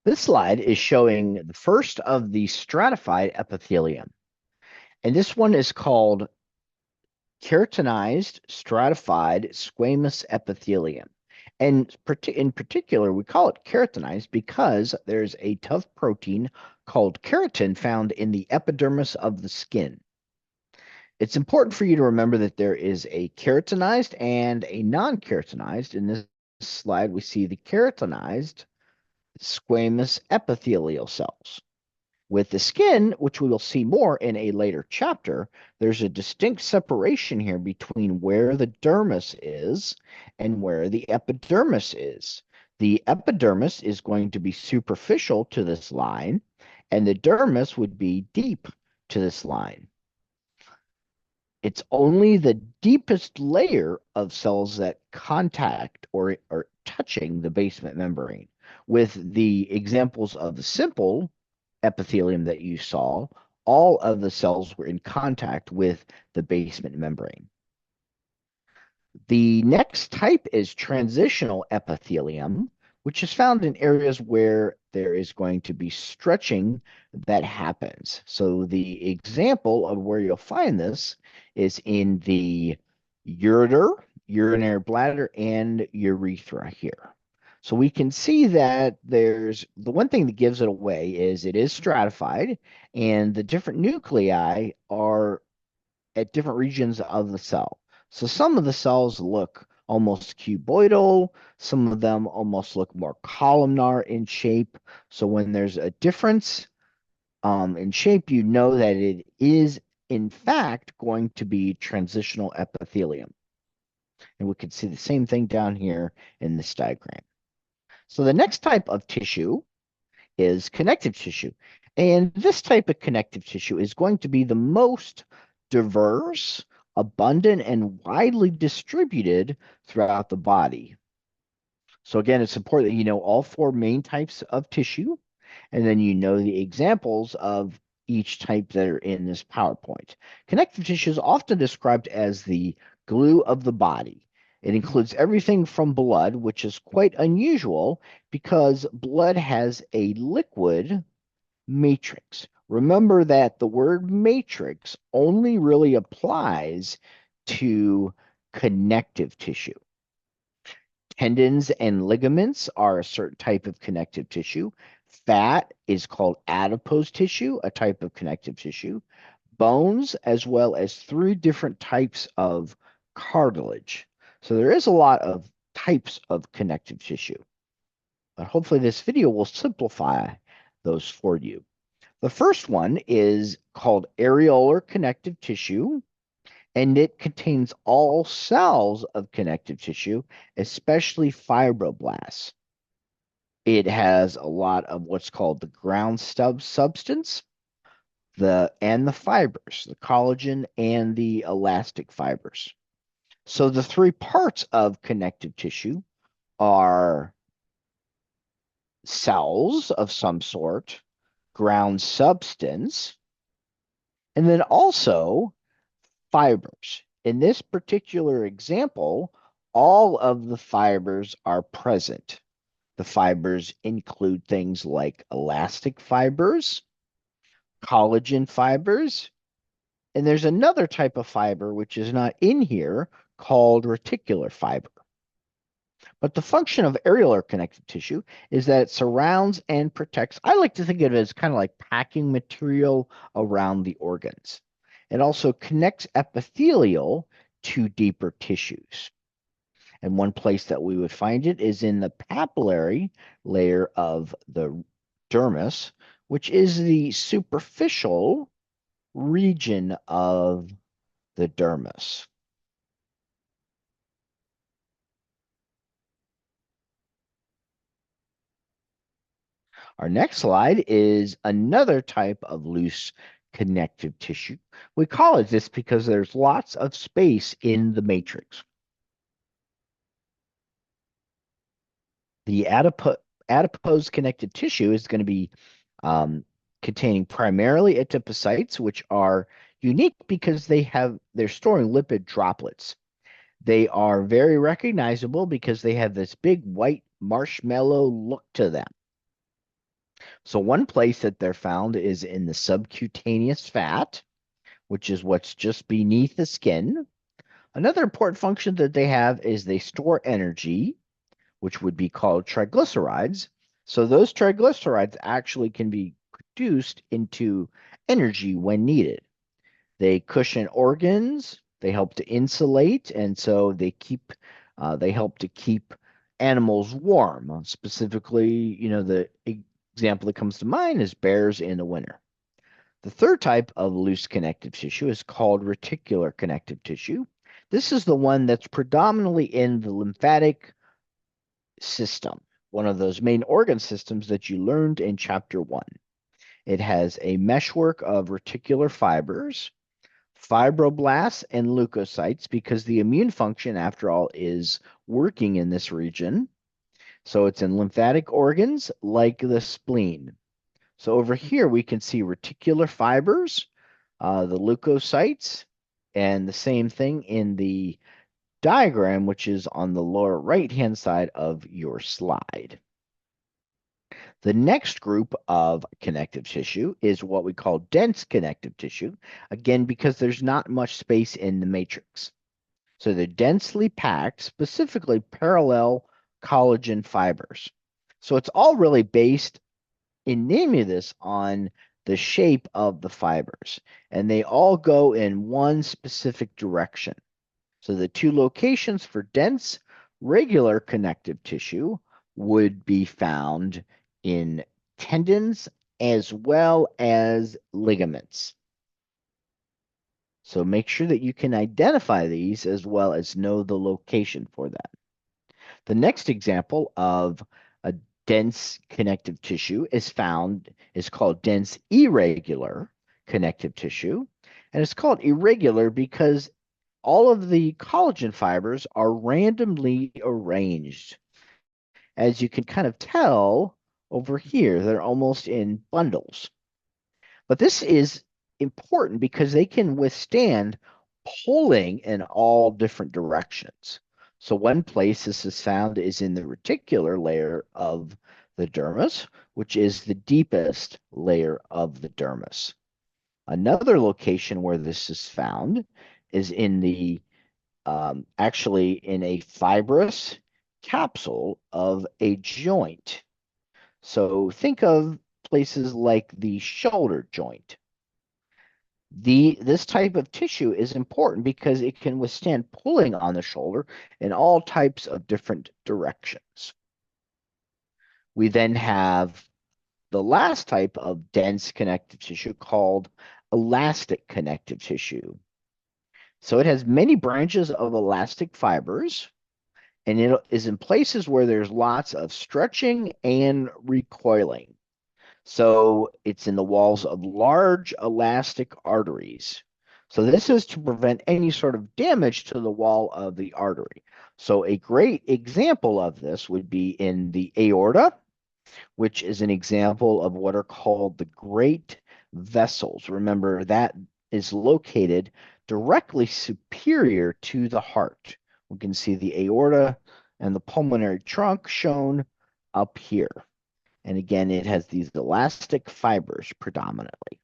This slide is showing the first of the stratified epithelium. And this one is called keratinized stratified squamous epithelium. And in particular, we call it keratinized because there's a tough protein called keratin found in the epidermis of the skin. It's important for you to remember that there is a keratinized and a non-keratinized. In this slide, we see the keratinized squamous epithelial cells. With the skin, which we will see more in a later chapter, there's a distinct separation here between where the dermis is and where the epidermis is. The epidermis is going to be superficial to this line, and the dermis would be deep to this line. It's only the deepest layer of cells that contact or are touching the basement membrane. With the examples of the simple epithelium that you saw, all of the cells were in contact with the basement membrane. The next type is transitional epithelium, which is found in areas where there is going to be stretching that happens. So the example of where you'll find this is in the ureter, urinary bladder, and urethra here. So we can see that there's the one thing that gives it away is it is stratified, and the different nuclei are at different regions of the cell. So some of the cells look almost cuboidal, some of them almost look more columnar in shape. So when there's a difference in shape, you know that it is in fact going to be transitional epithelium. And we can see the same thing down here in this diagram. So the next type of tissue is connective tissue. And this type of connective tissue is going to be the most diverse, abundant, and widely distributed throughout the body. So again, it's important that you know all four main types of tissue, and then you know the examples of each type that are in this PowerPoint. Connective tissue is often described as the glue of the body. It includes everything from blood, which is quite unusual because blood has a liquid matrix. Remember that the word matrix only really applies to connective tissue. Tendons and ligaments are a certain type of connective tissue. Fat is called adipose tissue, a type of connective tissue. Bones, as well as three different types of cartilage. So there is a lot of types of connective tissue. But hopefully this video will simplify those for you. The first one is called areolar connective tissue, and it contains all cells of connective tissue, especially fibroblasts. It has a lot of what's called the ground substance, and the fibers, the collagen and the elastic fibers. So the three parts of connective tissue are cells of some sort, ground substance, and then also fibers. In this particular example, all of the fibers are present. The fibers include things like elastic fibers, collagen fibers, and there's another type of fiber which is not in here called reticular fiber. But the function of areolar connective tissue is that it surrounds and protects. I like to think of it as kind of like packing material around the organs. It also connects epithelial to deeper tissues. And one place that we would find it is in the papillary layer of the dermis, which is the superficial region of the dermis. Our next slide is another type of loose connective tissue. We call it this because there's lots of space in the matrix. The adipose connective tissue is going to be containing primarily adipocytes, which are unique because they're storing lipid droplets. They are very recognizable because they have this big white marshmallow look to them. So one place that they're found is in the subcutaneous fat, which is what's just beneath the skin. Another important function that they have is they store energy, which would be called triglycerides. So those triglycerides actually can be produced into energy when needed. They cushion organs, they help to insulate, and so they help to keep animals warm. Specifically, the example that comes to mind is bears in the winter. The third type of loose connective tissue is called reticular connective tissue. This is the one that's predominantly in the lymphatic system, one of those main organ systems that you learned in chapter 1. It has a meshwork of reticular fibers, fibroblasts, and leukocytes because the immune function, after all, is working in this region. So it's in lymphatic organs like the spleen. So over here, we can see reticular fibers, the leukocytes, and the same thing in the diagram, which is on the lower right-hand side of your slide. The next group of connective tissue is what we call dense connective tissue, again, because there's not much space in the matrix. So they're densely packed, specifically parallel collagen fibers. So it's all really based in naming this on the shape of the fibers, and they all go in one specific direction. So the two locations for dense regular connective tissue would be found in tendons as well as ligaments. So make sure that you can identify these as well as know the location for them. The next example of a dense connective tissue is called dense irregular connective tissue. And it's called irregular because all of the collagen fibers are randomly arranged. As you can kind of tell over here, they're almost in bundles. But this is important because they can withstand pulling in all different directions. So one place this is found is in the reticular layer of the dermis, which is the deepest layer of the dermis. Another location where this is found is in the actually in a fibrous capsule of a joint. So think of places like the shoulder joint. This type of tissue is important because it can withstand pulling on the shoulder in all types of different directions. We then have the last type of dense connective tissue called elastic connective tissue. So it has many branches of elastic fibers, and it is in places where there's lots of stretching and recoiling. So it's in the walls of large elastic arteries. So this is to prevent any sort of damage to the wall of the artery. So a great example of this would be in the aorta, which is an example of what are called the great vessels. Remember, that is located directly superior to the heart. We can see the aorta and the pulmonary trunk shown up here. And again, it has these elastic fibers predominantly.